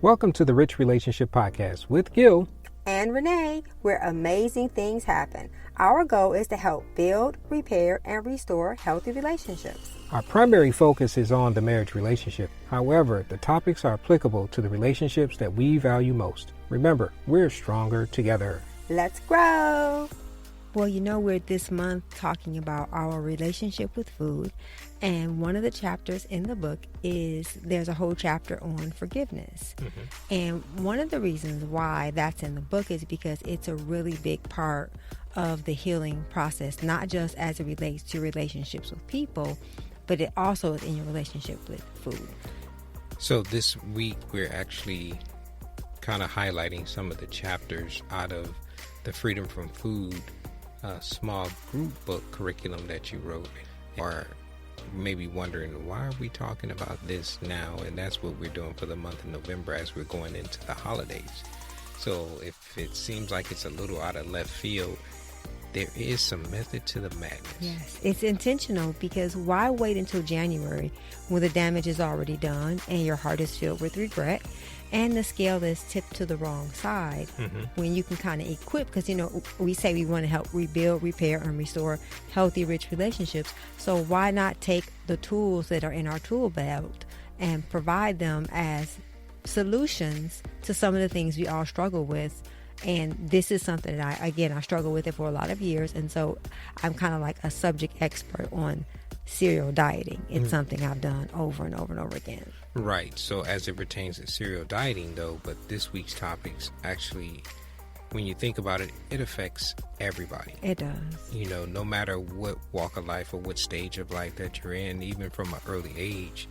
Welcome to the Rich Relationship Podcast with Gil and Renee, where amazing things happen. Our goal is to help build, repair, and restore healthy relationships. Our primary focus is on the marriage relationship. However, the topics are applicable to the relationships that we value most. Remember, we're stronger together. Let's grow. Well, we're this month talking about our relationship with food. And one of the chapters in the book there's a whole chapter on forgiveness. Mm-hmm. And one of the reasons why that's in the book is because it's a really big part of the healing process, not just as it relates to relationships with people, but it also is in your relationship with food. So this week, we're actually kind of highlighting some of the chapters out of the Freedom from Food small group book curriculum that you wrote, or maybe wondering, why are we talking about this now? And that's what we're doing for the month of November as we're going into the holidays. So if it seems like it's a little out of left field, there is some method to the madness. Yes, it's intentional, because why wait until January when the damage is already done and your heart is filled with regret and the scale is tipped to the wrong side, when you can kind of equip, because we say we want to help rebuild, repair, and restore healthy, rich relationships. So why not take the tools that are in our tool belt and provide them as solutions to some of the things we all struggle with? And this is something that I struggle with it for a lot of years, and so I'm kind of like a subject expert on cereal dieting. It's something I've done over and over and over again. Right. So as it pertains to cereal dieting, though, but this week's topics actually, when you think about it, it affects everybody. It does. No matter what walk of life or what stage of life that you're in, even from an early age,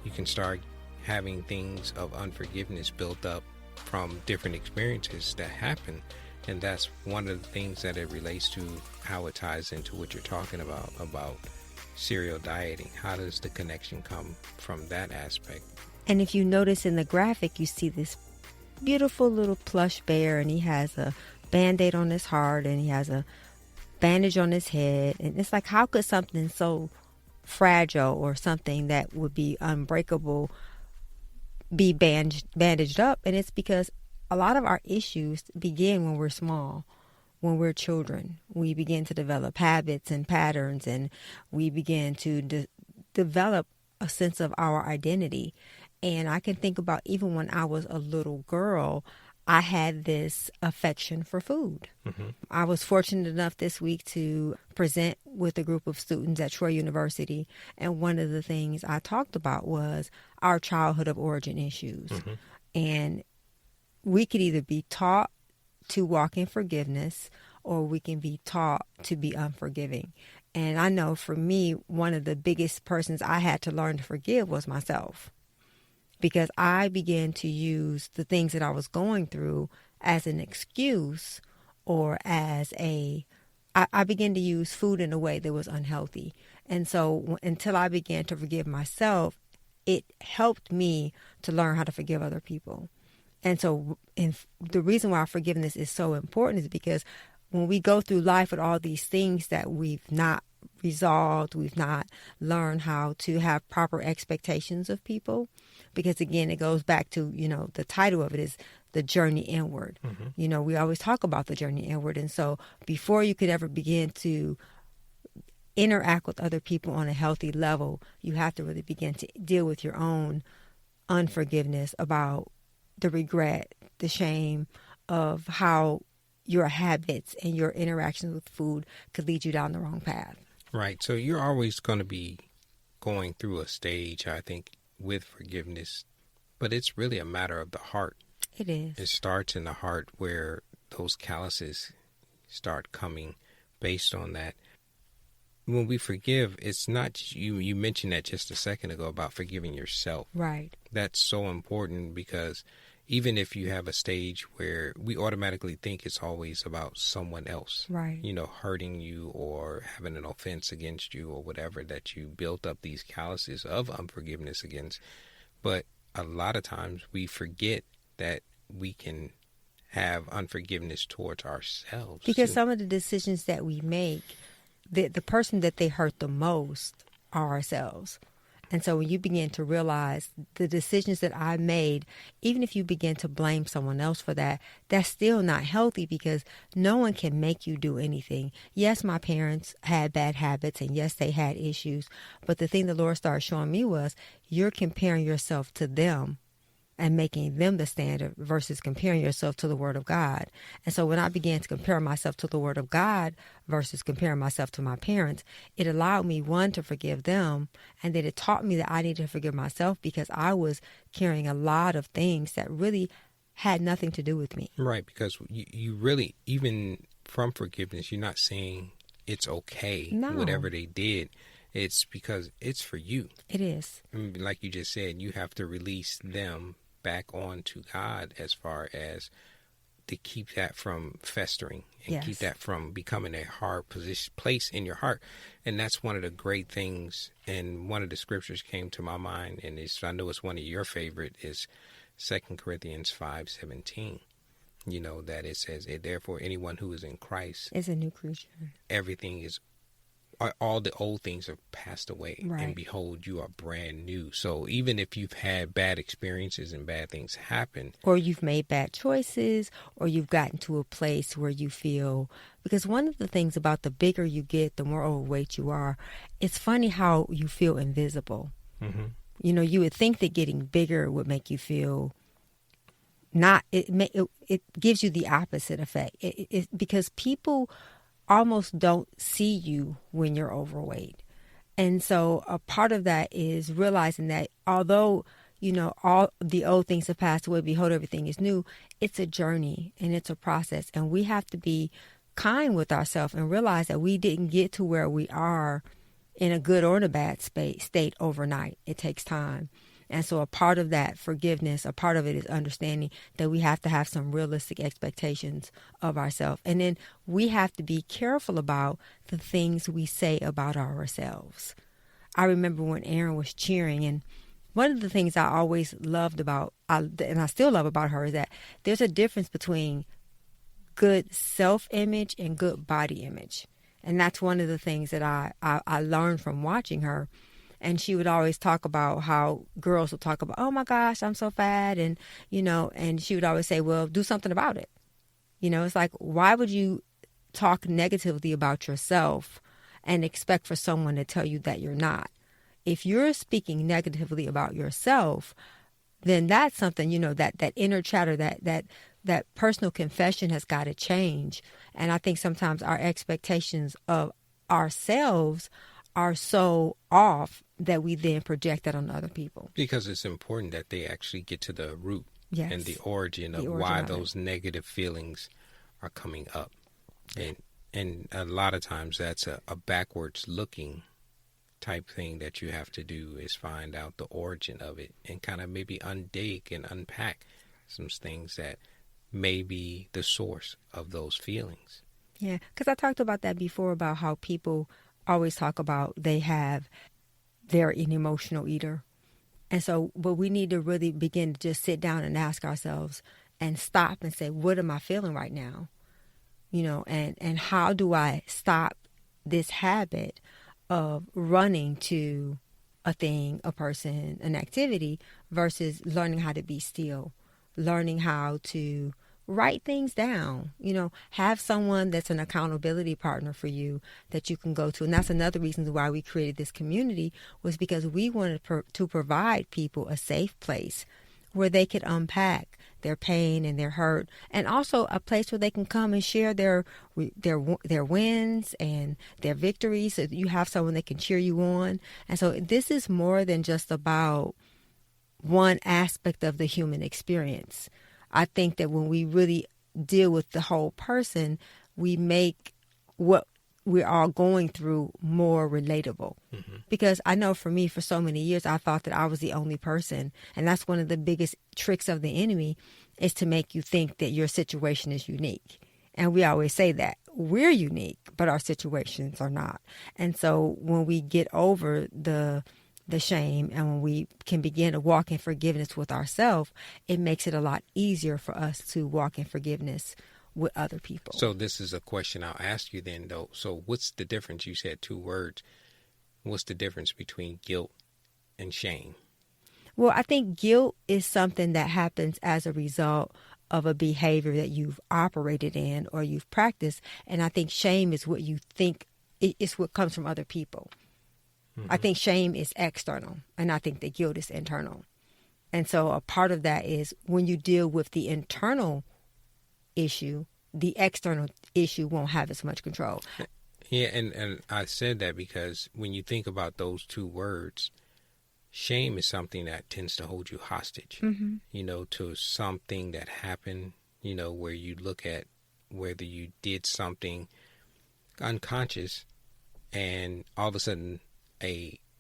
you can start having things of unforgiveness built up from different experiences that happen. And that's one of the things that it relates to, how it ties into what you're talking about cereal dieting. How does the connection come from that aspect? And if you notice in the graphic, you see this beautiful little plush bear, and he has a Band-Aid on his heart, and he has a bandage on his head. And it's like, how could something so fragile or something that would be unbreakable be bandaged up? And it's because a lot of our issues begin when we're small. When we're children, we begin to develop habits and patterns, and we begin to develop a sense of our identity. And I can think about even when I was a little girl, I had this affection for food. Mm-hmm. I was fortunate enough this week to present with a group of students at Troy University, and one of the things I talked about was our childhood of origin issues. Mm-hmm. And we could either be taught to walk in forgiveness, or we can be taught to be unforgiving. And I know for me, one of the biggest persons I had to learn to forgive was myself, because I began to use the things that I was going through as an excuse, or as I began to use food in a way that was unhealthy. And so until I began to forgive myself, it helped me to learn how to forgive other people. And so the reason why forgiveness is so important is because when we go through life with all these things that we've not resolved, we've not learned how to have proper expectations of people, because again, it goes back to, the title of it is The Journey Inward. Mm-hmm. We always talk about the journey inward. And so before you could ever begin to interact with other people on a healthy level, you have to really begin to deal with your own unforgiveness about the regret, the shame of how your habits and your interactions with food could lead you down the wrong path. Right. So you're always going to be going through a stage, I think, with forgiveness, but it's really a matter of the heart. It is. It starts in the heart, where those calluses start coming based on that. When we forgive, it's not, you mentioned that just a second ago about forgiving yourself. Right. That's so important, because even if you have a stage where we automatically think it's always about someone else, right, hurting you or having an offense against you or whatever, that you built up these calluses of unforgiveness against. But a lot of times we forget that we can have unforgiveness towards ourselves. Because some of the decisions that we make, the person that they hurt the most are ourselves. And so when you begin to realize the decisions that I made, even if you begin to blame someone else for that, that's still not healthy, because no one can make you do anything. Yes, my parents had bad habits, and yes, they had issues. But the thing the Lord started showing me was, you're comparing yourself to them and making them the standard versus comparing yourself to the Word of God. And so when I began to compare myself to the Word of God versus comparing myself to my parents, it allowed me, one, to forgive them, and then it taught me that I needed to forgive myself, because I was carrying a lot of things that really had nothing to do with me. Right, because you really, even from forgiveness, you're not saying it's okay, No. whatever they did. It's because it's for you. It is. And like you just said, you have to release them back onto God, as far as to keep that from festering and Yes. keep that from becoming a hard place in your heart. And that's one of the great things. And one of the scriptures came to my mind, and I know it's one of your favorite, is 2 Corinthians 5:17. You know, that it says, therefore anyone who is in Christ It's a new creature. everything is, all the old things have passed away, Right. and behold, you are brand new. So even if you've had bad experiences and bad things happen, Or you've made bad choices, or you've gotten to a place where you feel, because one of the things about the bigger you get, the more overweight you are, it's funny how you feel invisible. mm-hmm. You know, you would think that getting bigger would make you feel not, it gives you the opposite effect. Because people almost don't see you when you're overweight. And so a part of that is realizing that although, you know, all the old things have passed away, behold, everything is new, it's a journey and it's a process. And we have to be kind with ourselves and realize that we didn't get to where we are in a good or in a bad state overnight. It takes time. And so a part of that forgiveness, a part of it is understanding that we have to have some realistic expectations of ourselves. And then we have to be careful about the things we say about ourselves. I remember when Aaron was cheering, and one of the things I always loved about, and I still love about her, is that there's a difference between good self-image and good body image. And that's one of the things that I learned from watching her. And she would always talk about how girls would talk about, oh my gosh, I'm so fat. And, you know, and she would always say, well, do something about it. You know, it's like, why would you talk negatively about yourself and expect for someone to tell you that you're not? If you're speaking negatively about yourself, then that's something, you know, that inner chatter, that personal confession has got to change. And I think sometimes our expectations of ourselves are so off that we then project that on other people. Because it's important that they actually get to the root Yes. and the origin of why those negative feelings are coming up. And a lot of times that's a backwards looking type thing that you have to do, is find out the origin of it and kind of maybe undig and unpack some things that may be the source of those feelings. Yeah, because I talked about that before, about how people always talk about they're an emotional eater. And so, but we need to really begin to just sit down and ask ourselves and stop and say, what am I feeling right now? You know, and how do I stop this habit of running to a thing, a person, an activity, versus learning how to be still, learning how to write things down, you know, have someone that's an accountability partner for you that you can go to. And that's another reason why we created this community, was because we wanted to provide people a safe place where they could unpack their pain and their hurt, and also a place where they can come and share their wins and their victories, so that you have someone that can cheer you on. And so this is more than just about one aspect of the human experience. I think that when we really deal with the whole person, we make what we're all going through more relatable. Mm-hmm. Because I know for me, for so many years, I thought that I was the only person. And that's one of the biggest tricks of the enemy, is to make you think that your situation is unique. And we always say that we're unique, but our situations are not. And so when we get over the shame, and when we can begin to walk in forgiveness with ourselves, it makes it a lot easier for us to walk in forgiveness with other people. So this is a question I'll ask you then, though. So what's the difference? You said two words. What's the difference between guilt and shame? Well, I think guilt is something that happens as a result of a behavior that you've operated in or you've practiced. And I think shame is what you think it's what comes from other people. I think shame is external, and I think the guilt is internal. And so a part of that is when you deal with the internal issue, the external issue won't have as much control. Yeah, and I said that because when you think about those two words, shame is something that tends to hold you hostage, to something that happened, where you look at whether you did something unconscious and all of a sudden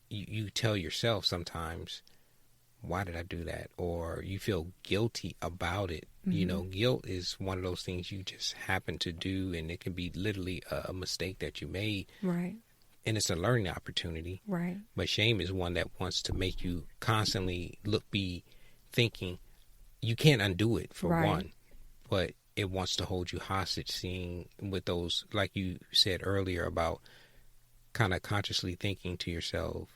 you tell yourself sometimes, why did I do that? Or you feel guilty about it. Guilt is one of those things you just happen to do, and it can be literally a mistake that you made. Right. And it's a learning opportunity. Right. But shame is one that wants to make you constantly be thinking you can't undo it for one, but it wants to hold you hostage, seeing with those, like you said earlier, about kind of consciously thinking to yourself,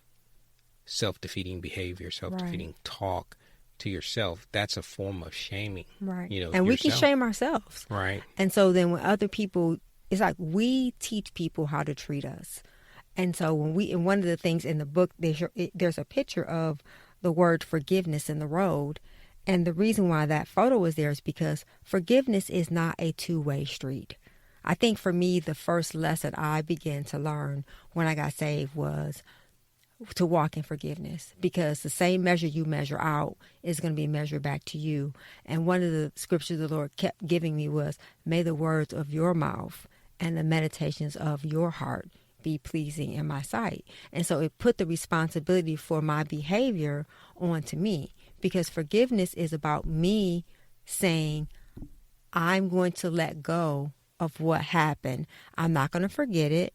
self-defeating behavior, self-defeating talk to yourself. That's a form of shaming. Right. And yourself. we can shame ourselves. Right. And so then when other people, it's like we teach people how to treat us. And so and one of the things in the book, there's a picture of the word forgiveness in the road. And the reason why that photo is there is because forgiveness is not a two-way street. I think for me, the first lesson I began to learn when I got saved was to walk in forgiveness, because the same measure you measure out is going to be measured back to you. And one of the scriptures the Lord kept giving me was, may the words of your mouth and the meditations of your heart be pleasing in my sight. And so it put the responsibility for my behavior onto me, because forgiveness is about me saying, I'm going to let go of what happened. I'm not going to forget it.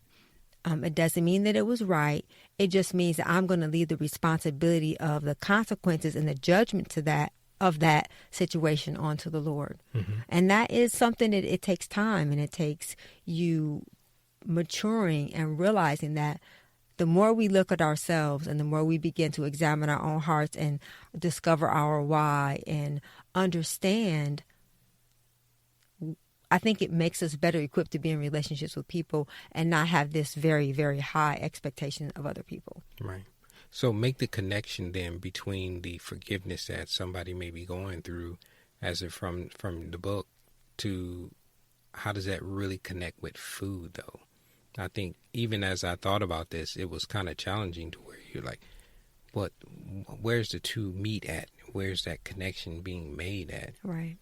It doesn't mean that it was right. It just means that I'm going to leave the responsibility of the consequences and the judgment of that situation onto the Lord. And that is something that it takes time, and it takes you maturing and realizing that the more we look at ourselves and the more we begin to examine our own hearts and discover our why and understand, I think it makes us better equipped to be in relationships with people and not have this very, very high expectation of other people. Right. So make the connection then between the forgiveness that somebody may be going through, as if from the book, to how does that really connect with food, though? I think even as I thought about this, it was kind of challenging to where you're like, where's the two meet at? Where's that connection being made at? Right.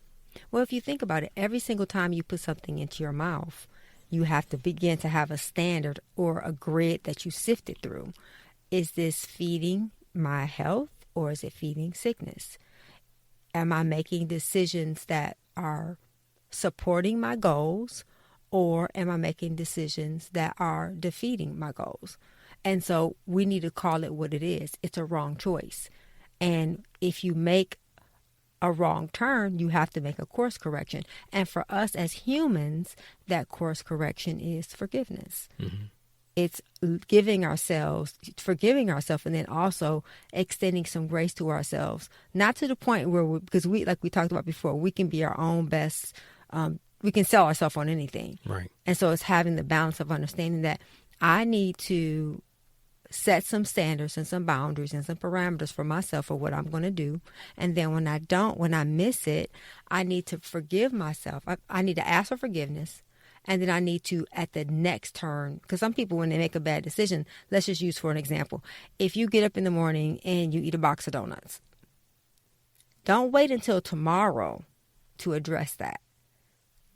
Well, if you think about it, every single time you put something into your mouth, you have to begin to have a standard or a grid that you sift it through. Is this feeding my health, or is it feeding sickness? Am I making decisions that are supporting my goals, or am I making decisions that are defeating my goals? And so we need to call it what it is. It's a wrong choice. And if you make a wrong turn, you have to make a course correction. And for us as humans, that course correction is forgiveness. It's forgiving ourselves, and then also extending some grace to ourselves. Not to the point where, because we, like we talked about before, we can be our own best, we can sell ourselves on anything. Right. And so it's having the balance of understanding that I need to set some standards and some boundaries and some parameters for myself for what I'm going to do. And then when I miss it, I need to forgive myself. I need to ask for forgiveness. And then I need to, at the next turn, because some people, when they make a bad decision, let's just use for an example. If you get up in the morning and you eat a box of donuts, don't wait until tomorrow to address that.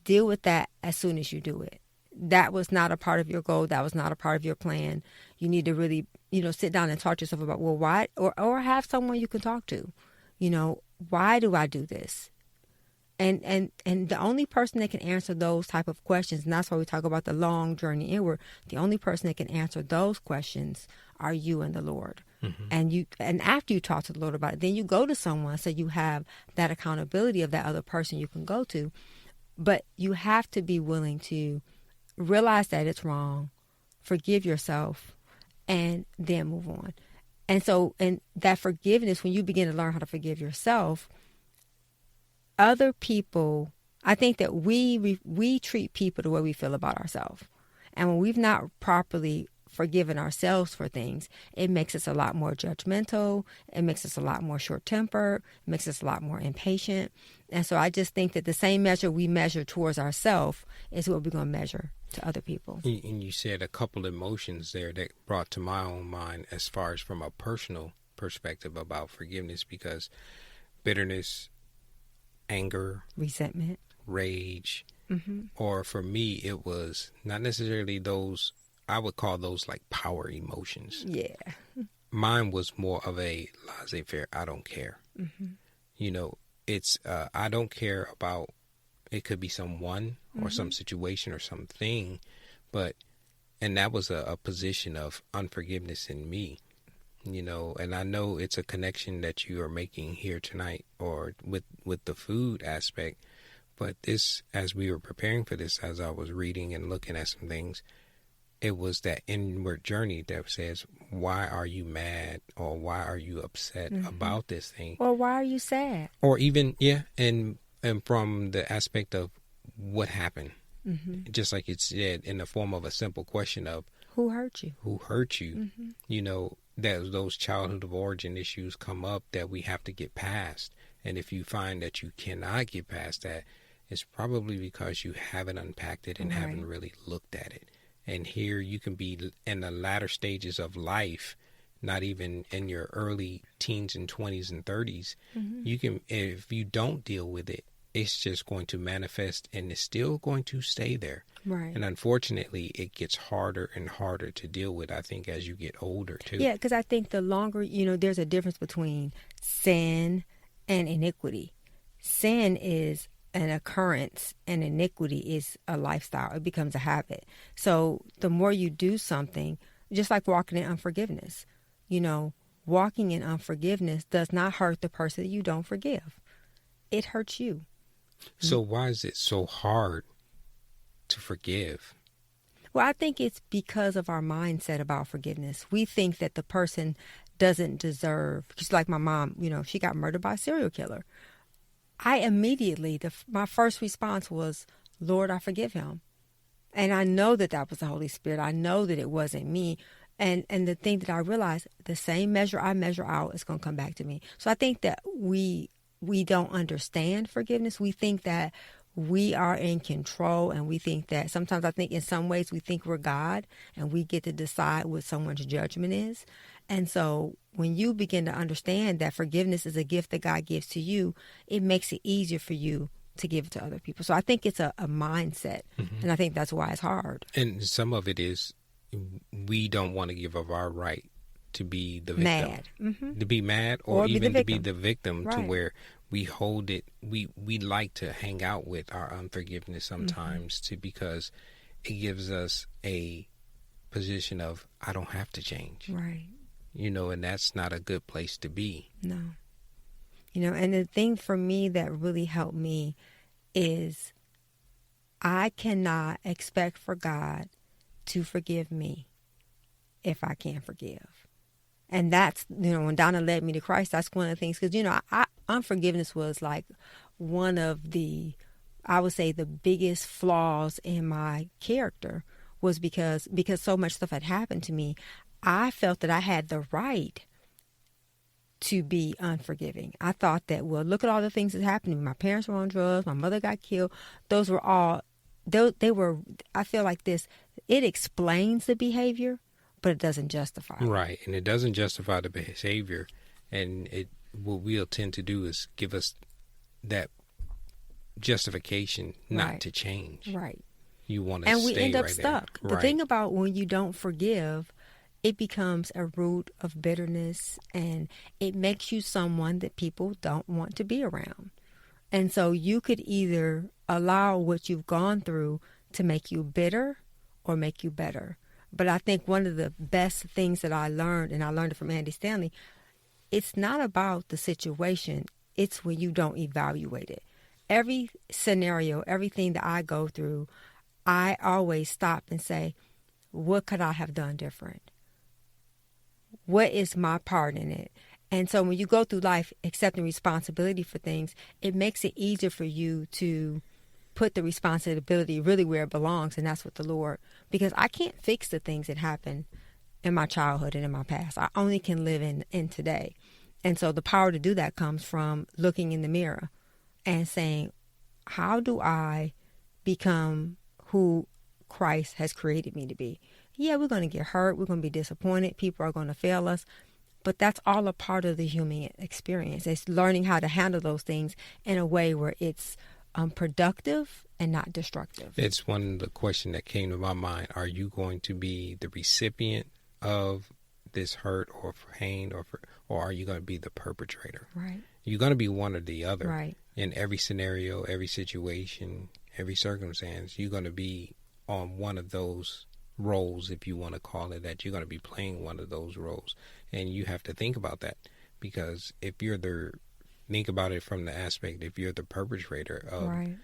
Deal with that as soon as you do it. That was not a part of your goal. That was not a part of your plan. You need to really, sit down and talk to yourself about, well, why, or have someone you can talk to. Why do I do this? And the only person that can answer those type of questions, and that's why we talk about the long journey inward, the only person that can answer those questions are you and the Lord. And after you talk to the Lord about it, then you go to someone, so you have that accountability of that other person you can go to. But you have to be willing to realize that it's wrong, forgive yourself, and then move on. And so, and that forgiveness, when you begin to learn how to forgive yourself, other people, I think that we treat people the way we feel about ourselves. And when we've not properly forgiven ourselves for things, it makes us a lot more judgmental. It makes us a lot more short-tempered. It makes us a lot more impatient. And so I just think that the same measure we measure towards ourselves is what we're going to measure to other people. And you said a couple emotions there that brought to my own mind as far as from a personal perspective about forgiveness, because bitterness, anger, resentment, rage, or for me, it was not necessarily those, I would call those like power emotions. Yeah. Mine was more of a laissez-faire, I don't care. You know, it's, I don't care about, it could be someone or some situation or something, but, and that was a position of unforgiveness in me, you know, and I know it's a connection that you are making here tonight or with the food aspect. But this, as we were preparing for this, as I was reading and looking at some things, it was that inward journey that says, why are you mad or why are you upset about this thing? Or why are you sad? Or even, and from the aspect of what happened, just like it said in the form of a simple question of, who hurt you? Who hurt you? You know, that those childhood of origin issues come up that we have to get past. And if you find that you cannot get past that, it's probably because you haven't unpacked it and haven't really looked at it. And here you can be in the latter stages of life, not even in your early teens and 20s and 30s. You can, if you don't deal with it, it's just going to manifest and it's still going to stay there. Right. And unfortunately, it gets harder and harder to deal with, I think, as you get older, too. Yeah, because I think the longer, you know, there's a difference between sin and iniquity. Sin is an occurrence and iniquity is a lifestyle. It becomes a habit. So the more you do something, just like walking in unforgiveness, you know, walking in unforgiveness does not hurt the person that you don't forgive. It hurts you. So why is it so hard to forgive? Well, I think it's because of our mindset about forgiveness. We think that the person doesn't deserve, just like my mom, you know, she got murdered by a serial killer. I immediately, my first response was, Lord, I forgive him. And I know that that was the Holy Spirit. I know that it wasn't me. And the thing that I realized, the same measure I measure out is going to come back to me. So I think that we don't understand forgiveness. We think that we are in control, and we think that sometimes, I think in some ways we think we're God and we get to decide what someone's judgment is. And so when you begin to understand that forgiveness is a gift that God gives to you, it makes it easier for you to give it to other people. So I think it's a mindset, and I think that's why it's hard. And some of it is we don't want to give up our right to be the victim. Mad. To be mad or even to be the victim, right. To where we hold it. We like to hang out with our unforgiveness sometimes because it gives us a position of, I don't have to change. Right. You know, and that's not a good place to be. No. You know, and the thing for me that really helped me is I cannot expect for God to forgive me if I can't forgive. And that's, you know, when Donna led me to Christ, that's one of the things, because, you know, unforgiveness was like one of the, I would say, the biggest flaws in my character was because so much stuff had happened to me. I felt that I had the right to be unforgiving. I thought that, well, look at all the things that happened to me. My parents were on drugs. My mother got killed. Those were all, they were, I feel like this, it explains the behavior, but it doesn't justify it. Right. And it doesn't justify the behavior. And what we'll tend to do is give us that justification not to change. Right. You want to and stay we end up right stuck. There. The right. thing about when you don't forgive, it becomes a root of bitterness, and it makes you someone that people don't want to be around. And so you could either allow what you've gone through to make you bitter or make you better. But I think one of the best things that I learned, and I learned it from Andy Stanley, it's not about the situation. It's when you don't evaluate it. Every scenario, everything that I go through, I always stop and say, what could I have done different? what is my part in it? And so when you go through life accepting responsibility for things, it makes it easier for you to put the responsibility really where it belongs, and that's with the Lord. Because I can't fix the things that happened in my childhood and in my past. I only can live in today. And so the power to do that comes from looking in the mirror and saying, how do I become who Christ has created me to be? Yeah, we're going to get hurt. We're going to be disappointed. People are going to fail us. But that's all a part of the human experience. It's learning how to handle those things in a way where it's productive and not destructive. It's one of the questions that came to my mind. Are you going to be the recipient of this hurt or pain, or are you going to be the perpetrator? Right. You're going to be one or the other. Right. In every scenario, every situation, every circumstance, you're going to be on one of those roles, if you want to call it that. You're going to be playing one of those roles. And you have to think about that, because if you're think about it from the aspect, if you're the perpetrator of right.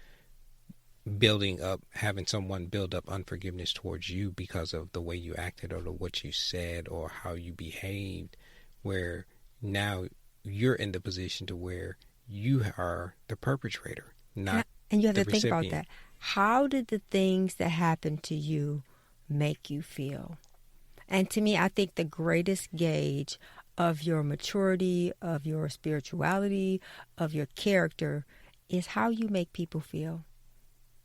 building up, having someone build up unforgiveness towards you because of the way you acted or what you said or how you behaved, where now you're in the position to where you are the perpetrator, not and you have the to think recipient. about that. How did the things that happened to you make you feel? And to me, I think the greatest gauge of your maturity, of your spirituality, of your character is how you make people feel.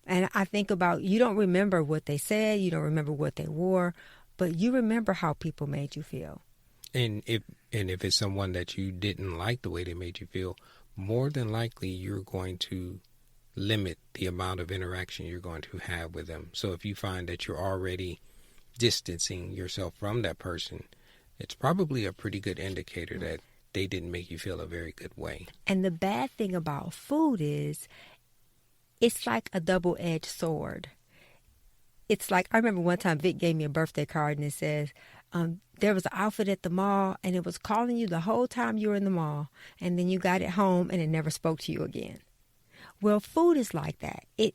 And I think about, you don't remember what they said, you don't remember what they wore, but you remember how people made you feel. And if it's someone that you didn't like the way they made you feel, more than likely you're going to limit the amount of interaction you're going to have with them. So if you find that you're already distancing yourself from that person, it's probably a pretty good indicator that they didn't make you feel a very good way. And the bad thing about food is it's like a double-edged sword. It's like, I remember one time Vic gave me a birthday card and it says, there was an outfit at the mall and it was calling you the whole time you were in the mall, and then you got it home and it never spoke to you again. Well, food is like that. It,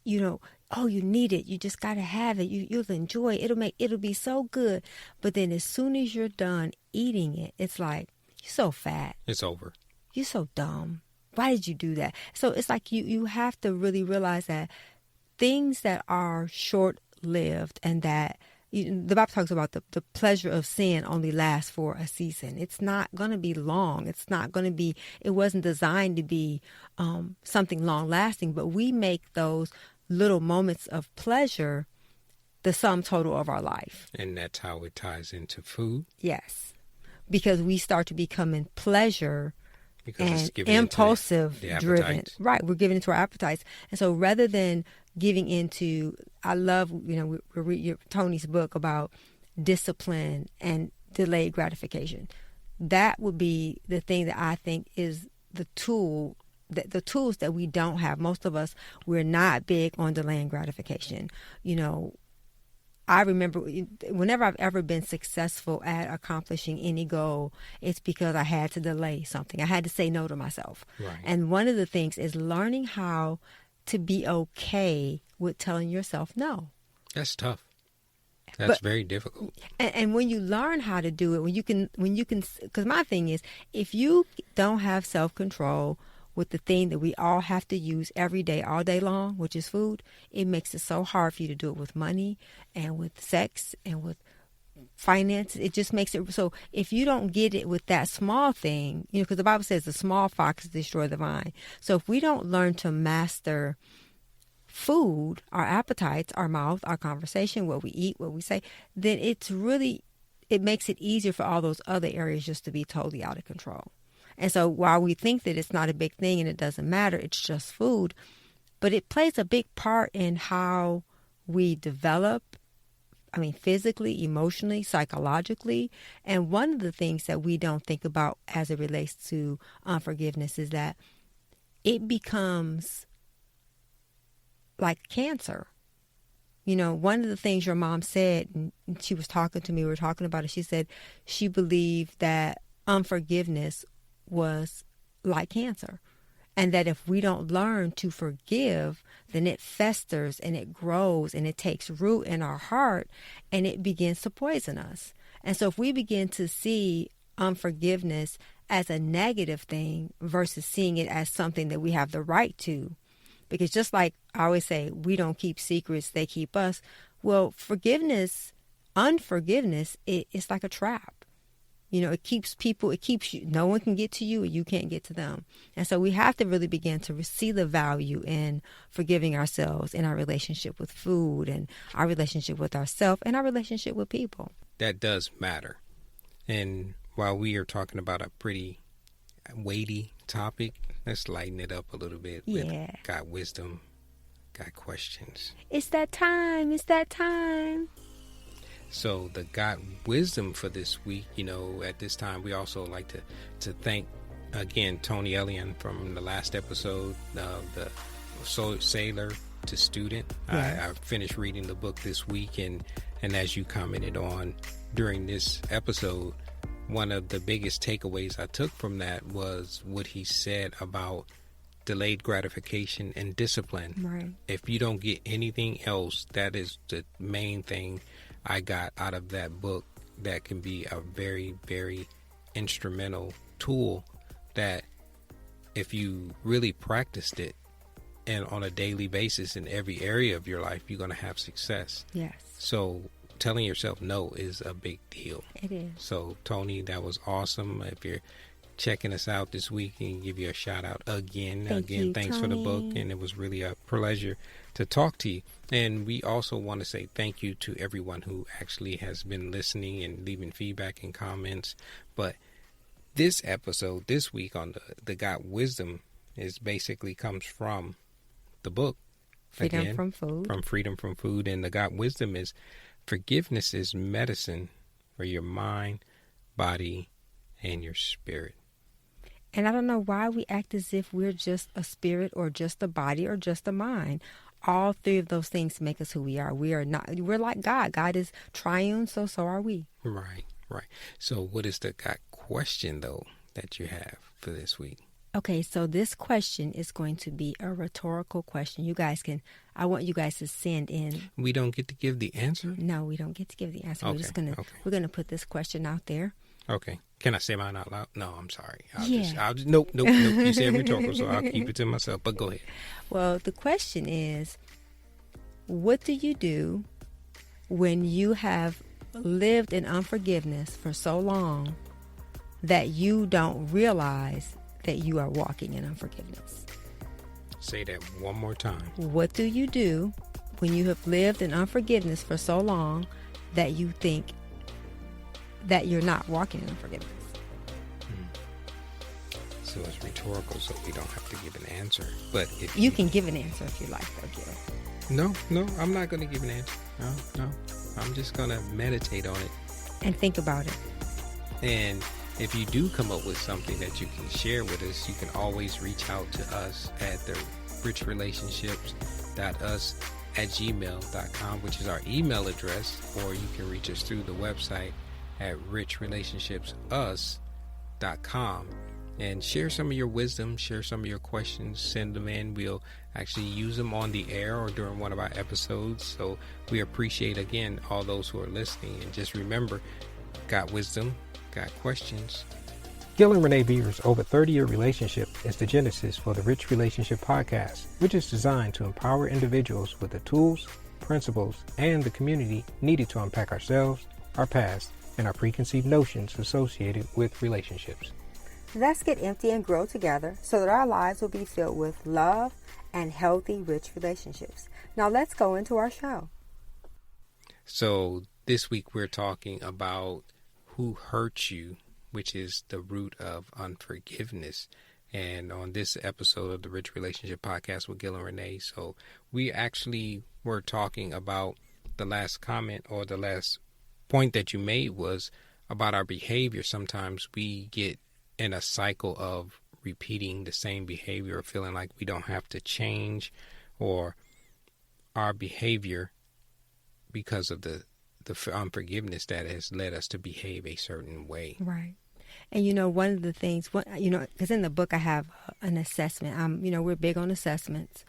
oh, you need it. You just got to have it. You'll enjoy it. It'll be so good. But then as soon as you're done eating it, it's like, you're so fat. It's over. You're so dumb. Why did you do that? So it's like you have to really realize that things that are short-lived, and that the Bible talks about the pleasure of sin only lasts for a season. It's not going to be long. It's not going to be, it wasn't designed to be something long-lasting, but we make those little moments of pleasure the sum total of our life. And that's how it ties into food. Yes. Because we start to become in pleasure because and impulsive driven. Right. We're giving into our appetites. And so rather than giving into, I love, we read Tony's book about discipline and delayed gratification. That would be the thing that I think is the tool, the tools that we don't have. Most of us, we're not big on delaying gratification. I remember whenever I've ever been successful at accomplishing any goal, it's because I had to delay something. I had to say no to myself. Right. And one of the things is learning how to be okay with telling yourself no. That's tough. That's very difficult. And when you learn how to do it, when you can, because my thing is, if you don't have self-control with the thing that we all have to use every day, all day long, which is food, it makes it so hard for you to do it with money and with sex and with finance. It just makes it so if you don't get it with that small thing, because the Bible says the small foxes destroy the vine. So if we don't learn to master food, our appetites, our mouth, our conversation, what we eat, what we say, then it makes it easier for all those other areas just to be totally out of control. And so while we think that it's not a big thing and it doesn't matter, it's just food, but it plays a big part in how we develop, physically, emotionally, psychologically. And one of the things that we don't think about as it relates to unforgiveness is that it becomes like cancer. One of the things your mom said, and she was talking to me, we were talking about it, she said she believed that unforgiveness was like cancer, and that if we don't learn to forgive, then it festers and it grows and it takes root in our heart and it begins to poison us. And so if we begin to see unforgiveness as a negative thing versus seeing it as something that we have the right to. Because just like I always say, we don't keep secrets, they keep us. Well, unforgiveness, it's like a trap. You know, it keeps you, no one can get to you and you can't get to them. And so we have to really begin to see the value in forgiving ourselves in our relationship with food and our relationship with ourselves and our relationship with people. That does matter. And while we are talking about a pretty weighty topic, let's lighten it up a little bit. Yeah. Got wisdom, got questions. It's that time. It's that time. So the Got Wisdom for this week, you know, at this time, we also like to thank, again, Tony Elian from the last episode, the Sailor to Student. Yes. I finished reading the book this week, and as you commented on during this episode, one of the biggest takeaways I took from that was what he said about delayed gratification and discipline. Right. If you don't get anything else, that is the main thing I got out of that book. That can be a very, very instrumental tool that if you really practiced it and on a daily basis in every area of your life, you're going to have success. Yes. So telling yourself no is a big deal. It is. So Tony, that was awesome. If you're checking us out this week, and give you a shout out again. Thank you, Thanks Tony, for the book, and it was really a pleasure to talk to you. And we also want to say thank you to everyone who actually has been listening and leaving feedback and comments. But this episode this week on the Got Wisdom is basically comes from the book Freedom from Food. From Freedom from Food. And the Got Wisdom is forgiveness is medicine for your mind, body, and your spirit. And I don't know why we act as if we're just a spirit or just a body or just a mind. All three of those things make us who we are. We are not. We're like God. God is triune, so are we. Right. So what is the Got question, though, that you have for this week? Okay, so this question is going to be a rhetorical question. I want you guys to send in. We don't get to give the answer? No, we don't get to give the answer. Okay, We're gonna put this question out there. Okay. Can I say mine out loud? No, I'm sorry. Nope. You said rhetorical, so I'll keep it to myself. But go ahead. Well, the question is, what do you do when you have lived in unforgiveness for so long that you don't realize that you are walking in unforgiveness? Say that one more time. What do you do when you have lived in unforgiveness for so long that you think that you're not walking in unforgiveness? So it's rhetorical, so we don't have to give an answer. But if you can give an answer if you like, though, Gil. No, I'm not going to give an answer. No. I'm just going to meditate on it. And think about it. And if you do come up with something that you can share with us, you can always reach out to us at the richrelationships.us@gmail.com, which is our email address, or you can reach us through the website at richrelationshipsus.com. And share some of your wisdom, share some of your questions, send them in. We'll actually use them on the air or during one of our episodes. So we appreciate, again, all those who are listening. And just remember, got wisdom, got questions. Gil and Renee Beaver's over 30-year relationship is the genesis for the Rich Relationship Podcast, which is designed to empower individuals with the tools, principles, and the community needed to unpack ourselves, our past, and our preconceived notions associated with relationships. Let's get empty and grow together so that our lives will be filled with love and healthy, rich relationships. Now let's go into our show. So this week we're talking about who hurt you, which is the root of unforgiveness. And on this episode of the Rich Relationship Podcast with Gil and Renee, so we actually were talking about the last comment, or the last point that you made was about our behavior. Sometimes we get in a cycle of repeating the same behavior, or feeling like we don't have to change or our behavior because of the unforgiveness that has led us to behave a certain way. Right. And, one of the things, because in the book I have an assessment. We're big on assessments.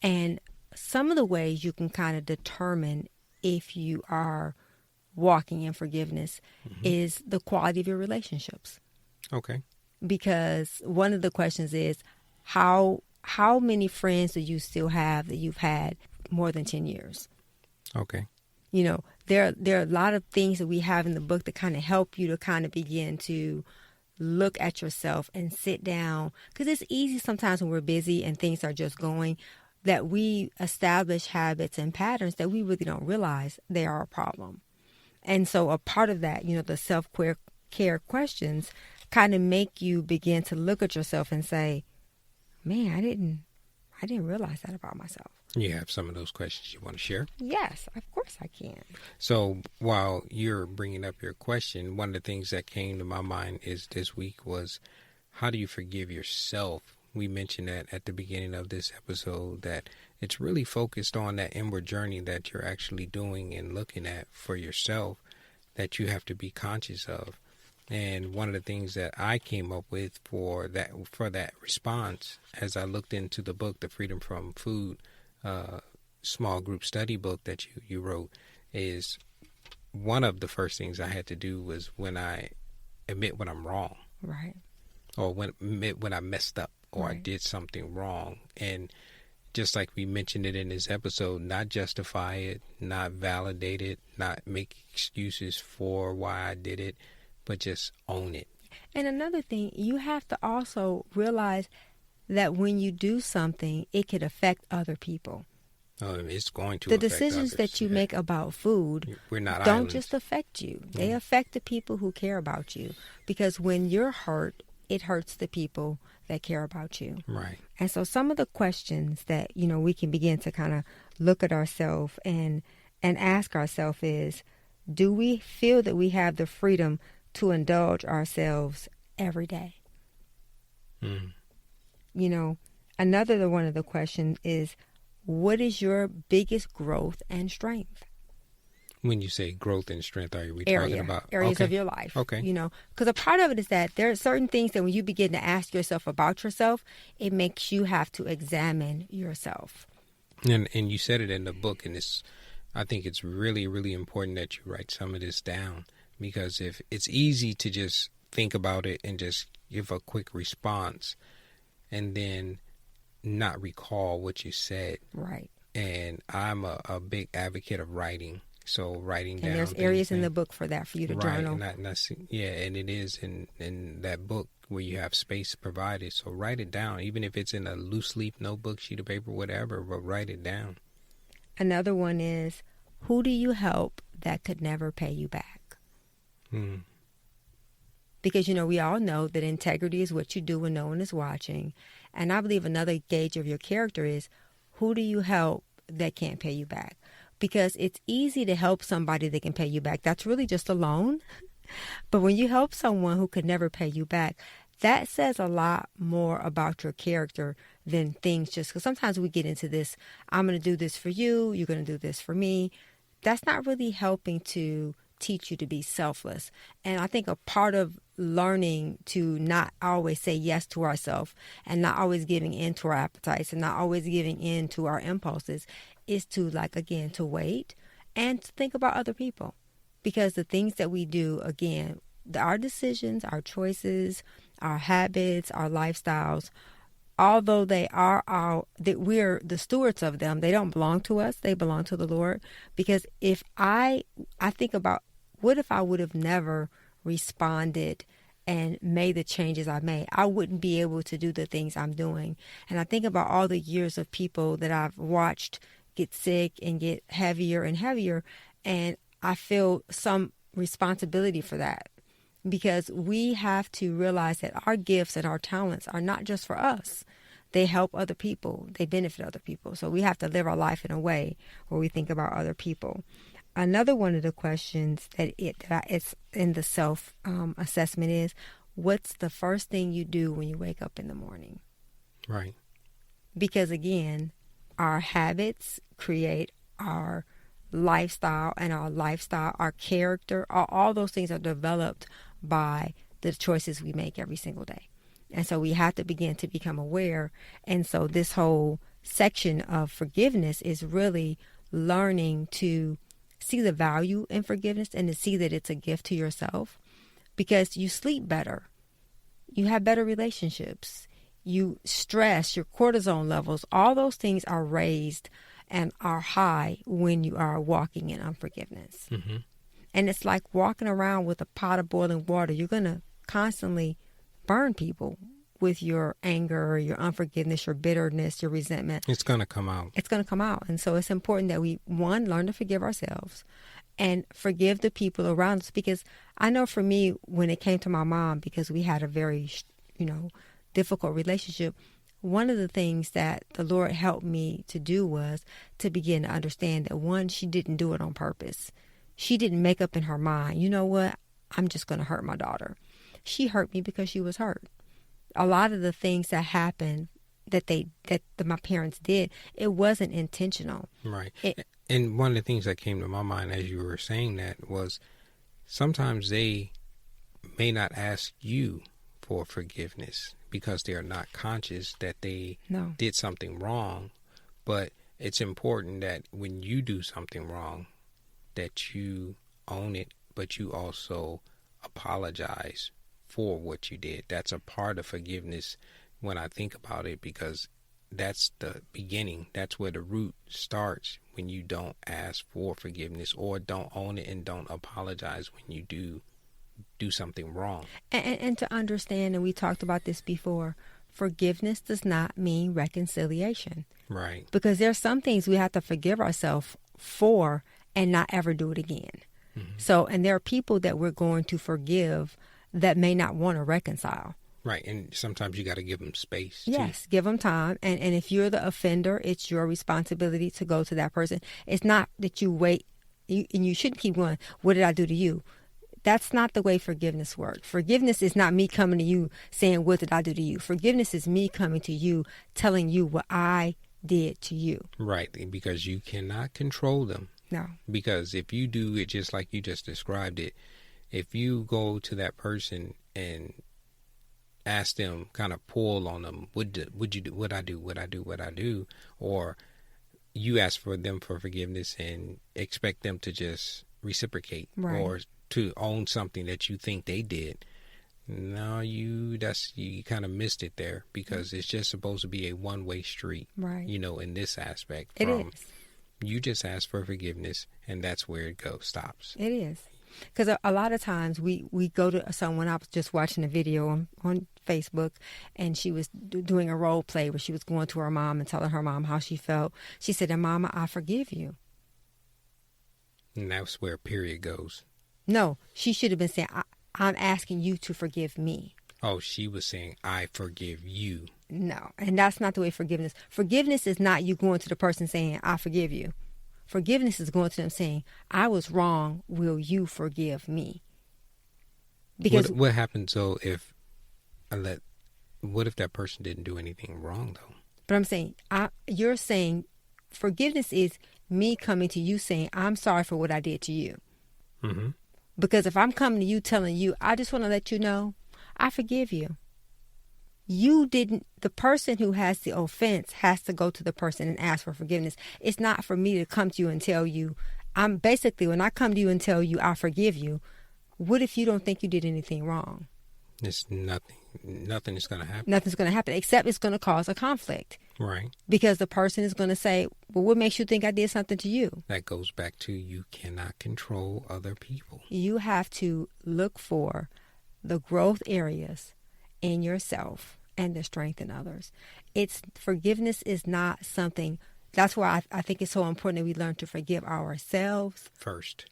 And some of the ways you can kind of determine if you are walking in forgiveness is the quality of your relationships. Okay. Because one of the questions is how many friends do you still have that you've had more than 10 years? Okay. You know, there are a lot of things that we have in the book that kind of help you to kind of begin to look at yourself and sit down. Because it's easy sometimes when we're busy and things are just going that we establish habits and patterns that we really don't realize they are a problem. And so a part of that, you know, the self-care questions kind of make you begin to look at yourself and say, man, I didn't realize that about myself. You have some of those questions you want to share? Yes, of course I can. So while you're bringing up your question, one of the things that came to my mind is this week was, how do you forgive yourself? We mentioned that at the beginning of this episode, that it's really focused on that inward journey that you're actually doing and looking at for yourself that you have to be conscious of. And one of the things that I came up with for that response, as I looked into the book, The Freedom from Food, small group study book that you wrote, is one of the first things I had to do was when I admit when I'm wrong. Right. Or admit when I messed up or Right. I did something wrong. And just like we mentioned it in this episode, not justify it, not validate it, not make excuses for why I did it, but just own it. And another thing, you have to also realize that when you do something, it could affect other people. It's going to The affect decisions others. that you make about food We're not don't islands. just affect you. They affect the people who care about you. Because when you're hurt, it hurts the people that care about you. Right. And so some of the questions that, you know, we can begin to kind of look at ourselves and ask ourselves is, do we feel that we have the freedom to indulge ourselves every day? Mm. You know, another one of the questions is, what is your biggest growth and strength? When you say growth and strength, are we talking about areas okay. of your life? Okay. You know, because a part of it is that there are certain things that when you begin to ask yourself about yourself, it makes you have to examine yourself. And you said it in the book, and I think it's really, really important that you write some of this down, because if it's easy to just think about it and just give a quick response and then not recall what you said. Right. And I'm a big advocate of writing. So writing down. And there's areas in the book for that, for you to journal. And and it is in that book where you have space provided. So write it down, even if it's in a loose leaf notebook, sheet of paper, whatever, but write it down. Another one is, who do you help that could never pay you back? Hmm. Because, you know, we all know that integrity is what you do when no one is watching. And I believe another gauge of your character is, who do you help that can't pay you back? Because it's easy to help somebody that can pay you back. That's really just a loan. But when you help someone who could never pay you back, that says a lot more about your character than things just, because sometimes we get into this, I'm going to do this for you, you're going to do this for me. That's not really helping to teach you to be selfless. And I think a part of learning to not always say yes to ourselves and not always giving in to our appetites and not always giving in to our impulses is to, like, again, to wait and to think about other people. Because the things that we do, again, our decisions, our choices, our habits, our lifestyles, although they are that we're the stewards of them, they don't belong to us, they belong to the Lord. Because if I think about, what if I would have never responded and made the changes I made? I wouldn't be able to do the things I'm doing. And I think about all the years of people that I've watched get sick and get heavier and heavier, and I feel some responsibility for that. Because we have to realize that our gifts and our talents are not just for us. They help other people. They benefit other people. So we have to live our life in a way where we think about other people. Another one of the questions that it's in the self-assessment is, what's the first thing you do when you wake up in the morning? Right. Because, again, our habits create our lifestyle, and our character, all those things are developed by the choices we make every single day. And so we have to begin to become aware. And so this whole section of forgiveness is really learning to see the value in forgiveness and to see that it's a gift to yourself, because you sleep better. You have better relationships. You stress, your cortisol levels, all those things are raised and are high when you are walking in unforgiveness. Mm-hmm. And it's like walking around with a pot of boiling water. You're going to constantly burn people with your anger, your unforgiveness, your bitterness, your resentment. It's going to come out. It's going to come out. And so it's important that we, one, learn to forgive ourselves and forgive the people around us. Because I know for me, when it came to my mom, because we had a very, difficult relationship, one of the things that the Lord helped me to do was to begin to understand that, one, she didn't do it on purpose. She didn't make up in her mind, you know what, I'm just going to hurt my daughter. She hurt me because she was hurt. A lot of the things that happened that my parents did, it wasn't intentional. Right. And one of the things that came to my mind as you were saying that was sometimes they may not ask you for forgiveness because they are not conscious that they did something wrong. But it's important that when you do something wrong, that you own it, but you also apologize for what you did. That's a part of forgiveness when I think about it, because that's the beginning. That's where the root starts, when you don't ask for forgiveness or don't own it and don't apologize when you do something wrong. And to understand, and we talked about this before, forgiveness does not mean reconciliation. Right. Because there's some things we have to forgive ourselves for and not ever do it again. Mm-hmm. So, and there are people that we're going to forgive that may not want to reconcile. Right. And sometimes you got to give them space. Yes, give them time. And if you're the offender, it's your responsibility to go to that person. It's not that you wait, and you shouldn't keep going, what did I do to you? That's not the way forgiveness works. Forgiveness is not me coming to you saying, what did I do to you? Forgiveness is me coming to you, telling you what I did to you. Right, because you cannot control them. No. Because if you do it just like you just described it, if you go to that person and ask them, kind of pull on them, would you do what I do, or you ask for them for forgiveness and expect them to just reciprocate, right, or to own something that you think they did. No, you kind of missed it there, because it's just supposed to be a one-way street, right? In this aspect, it is. You just ask for forgiveness, and that's where it stops. It is. Because a lot of times we go to someone. I was just watching a video on Facebook, and she was doing a role play where she was going to her mom and telling her mom how she felt. She said, and Mama, I forgive you. And that's where period goes. No, she should have been saying, I'm asking you to forgive me. Oh, she was saying, I forgive you. No, and that's not the way forgiveness. Forgiveness is not you going to the person saying, I forgive you. Forgiveness is going to them saying, I was wrong. Will you forgive me? Because what happens though what if that person didn't do anything wrong though? But I'm saying, you're saying forgiveness is me coming to you saying, I'm sorry for what I did to you. Mm-hmm. Because if I'm coming to you telling you, I just want to let you know, I forgive you. You didn't, the person who has the offense has to go to the person and ask for forgiveness. It's not for me to come to you and tell you, when I come to you and tell you I forgive you, what if you don't think you did anything wrong? It's nothing. Nothing is going to happen. Nothing's going to happen, except it's going to cause a conflict. Right. Because the person is going to say, well, what makes you think I did something to you? That goes back to, you cannot control other people. You have to look for the growth areas in yourself and the strength in others. Forgiveness is not something, that's why I think it's so important that we learn to forgive ourselves first.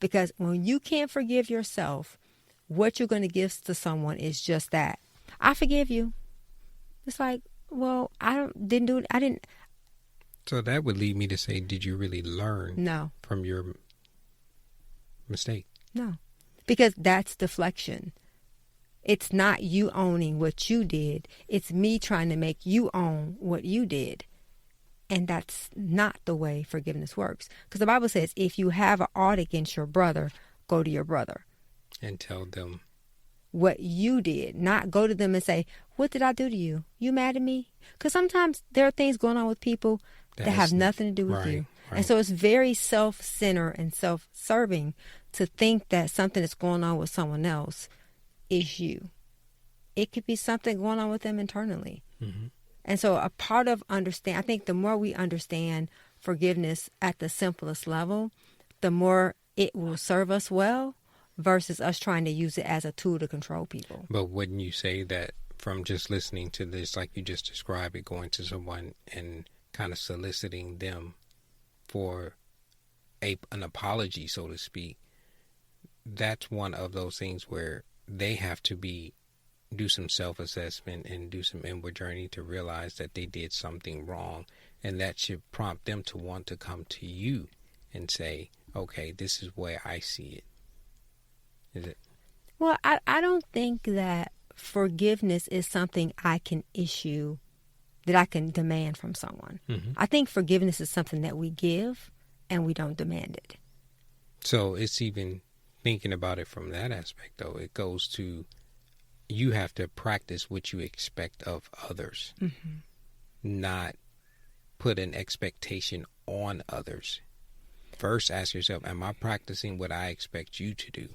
Because when you can't forgive yourself, what you're going to give to someone is just that. I forgive you. It's like, well, didn't do it. So that would lead me to say, did you really learn from your mistake? No, because that's deflection. It's not you owning what you did. It's me trying to make you own what you did. And that's not the way forgiveness works. Because the Bible says, if you have an ought against your brother, go to your brother. And tell them what you did. Not go to them and say, what did I do to you? You mad at me? Because sometimes there are things going on with people that have nothing to do with you. Right. And so it's very self-centered and self-serving to think that something that's going on with someone else is you. It could be something going on with them internally. Mm-hmm. And so a part of I think the more we understand forgiveness at the simplest level, the more it will serve us well versus us trying to use it as a tool to control people. But wouldn't you say that from just listening to this, like you just described it, going to someone and kind of soliciting them for an apology, so to speak, that's one of those things where they have to do some self-assessment and do some inward journey to realize that they did something wrong, and that should prompt them to want to come to you and say, okay, this is where I see it. Is it? Well, I don't think that forgiveness is something I can issue, that I can demand from someone. Mm-hmm. I think forgiveness is something that we give and we don't demand it. So it's even thinking about it from that aspect, though. It goes to, you have to practice what you expect of others, Mm-hmm. not put an expectation on others. First, ask yourself, am I practicing what I expect you to do?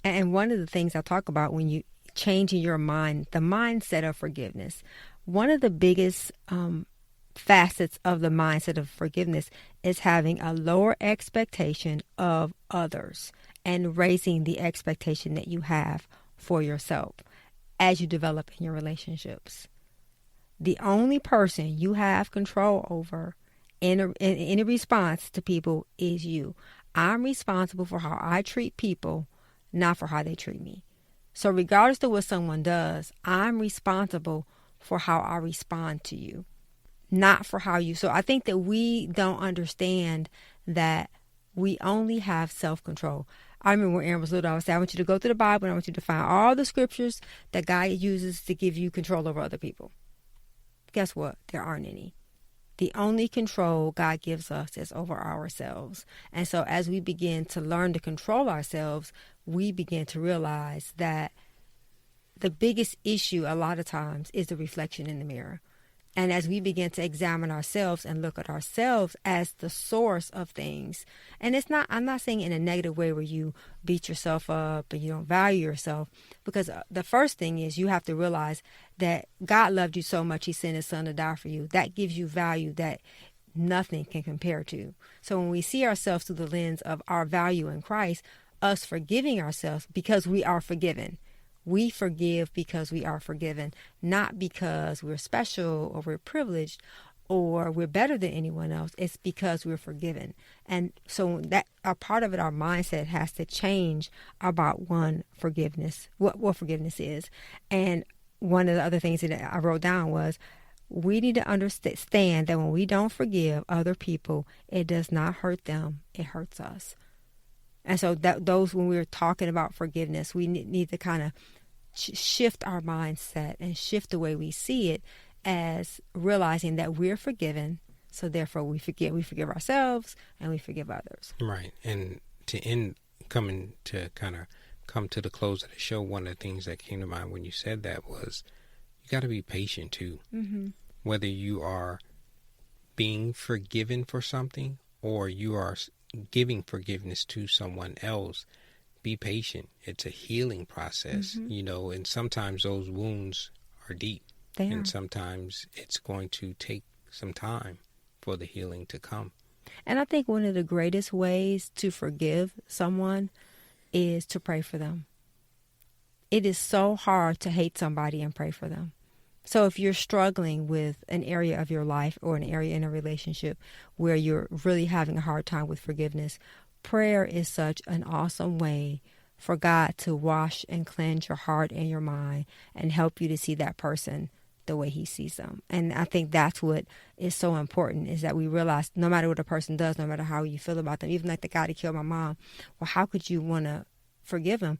And one of the things I talk about when you changing your mind, the mindset of forgiveness, one of the biggest facets of the mindset of forgiveness is having a lower expectation of others and raising the expectation that you have for yourself as you develop in your relationships. The only person you have control over in any response to people is you. I'm responsible for how I treat people, not for how they treat me. So regardless of what someone does, I'm responsible for how I respond to you, not for how you. So I think that we don't understand that we only have self-control. I remember when Aaron was little, I would say, I want you to go through the Bible and I want you to find all the scriptures that God uses to give you control over other people. Guess what? There aren't any. The only control God gives us is over ourselves. And so as we begin to learn to control ourselves, we begin to realize that the biggest issue a lot of times is the reflection in the mirror. And as we begin to examine ourselves and look at ourselves as the source of things, and I'm not saying in a negative way where you beat yourself up and you don't value yourself, because the first thing is you have to realize that God loved you so much, he sent his son to die for you. That gives you value that nothing can compare to. So when we see ourselves through the lens of our value in Christ, us forgiving ourselves because we are forgiven. We forgive because we are forgiven, not because we're special or we're privileged or we're better than anyone else. It's because we're forgiven. And so that a part of it, our mindset has to change about forgiveness, what forgiveness is. And one of the other things that I wrote down was we need to understand that when we don't forgive other people, it does not hurt them, it hurts us. And so those, when we're talking about forgiveness, we need to kind of shift our mindset and shift the way we see it as realizing that we're forgiven. So therefore we forgive ourselves and we forgive others. Right. And to come to the close of the show, one of the things that came to mind when you said that was you got to be patient too. Mm-hmm. Whether you are being forgiven for something or you are giving forgiveness to someone else, be patient. It's a healing process, Mm-hmm. And sometimes those wounds are deep. And sometimes it's going to take some time for the healing to come. And I think one of the greatest ways to forgive someone is to pray for them. It is so hard to hate somebody and pray for them. So if you're struggling with an area of your life or an area in a relationship where you're really having a hard time with forgiveness, prayer is such an awesome way for God to wash and cleanse your heart and your mind and help you to see that person the way he sees them. And I think that's what is so important, is that we realize no matter what a person does, no matter how you feel about them, even like the guy that killed my mom, well, how could you want to forgive him?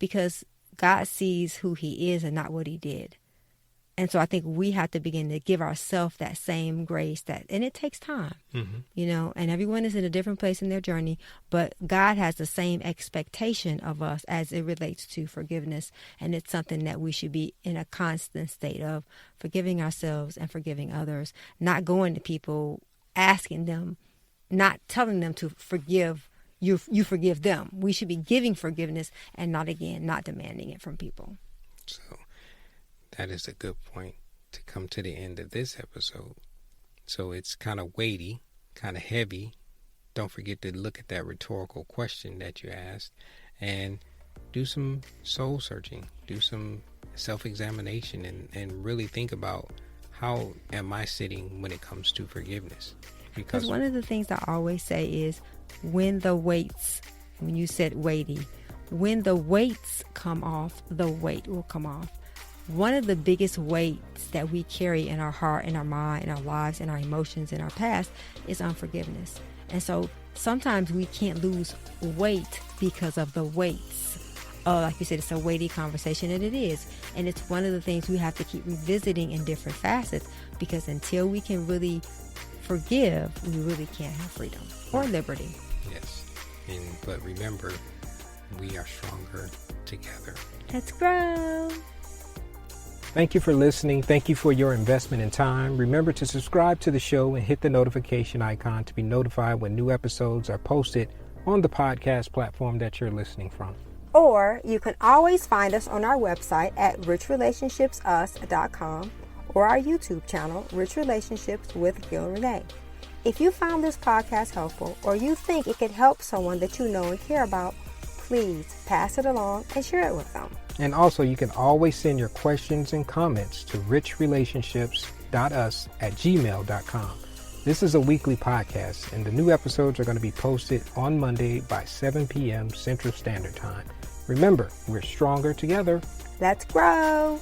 Because God sees who he is and not what he did. And so I think we have to begin to give ourselves that same grace and it takes time, and everyone is in a different place in their journey, but God has the same expectation of us as it relates to forgiveness. And it's something that we should be in a constant state of forgiving ourselves and forgiving others, not going to people asking them not telling them to forgive you forgive them. We should be giving forgiveness and not demanding it from people. So that is a good point to come to the end of this episode. So it's kind of weighty, kind of heavy. Don't forget to look at that rhetorical question that you asked and do some soul searching, do some self-examination, and really think about, how am I sitting when it comes to forgiveness? Because one of the things I always say is, when you said weighty, when the weights come off, the weight will come off. One of the biggest weights that we carry in our heart, in our mind, in our lives, in our emotions, in our past is unforgiveness. And so sometimes we can't lose weight because of the weights. Like you said, it's a weighty conversation, and it is. And it's one of the things we have to keep revisiting in different facets, because until we can really forgive, we really can't have freedom or liberty. Yes. But remember, we are stronger together. Let's grow. Thank you for listening. Thank you for your investment in time. Remember to subscribe to the show and hit the notification icon to be notified when new episodes are posted on the podcast platform that you're listening from. Or you can always find us on our website at richrelationshipsus.com or our YouTube channel, Rich Relationships with Gil and Renee. If you found this podcast helpful, or you think it could help someone that you know and care about, please pass it along and share it with them. And also, you can always send your questions and comments to richrelationships.us@gmail.com. This is a weekly podcast, and the new episodes are going to be posted on Monday by 7 p.m. Central Standard Time. Remember, we're stronger together. Let's grow.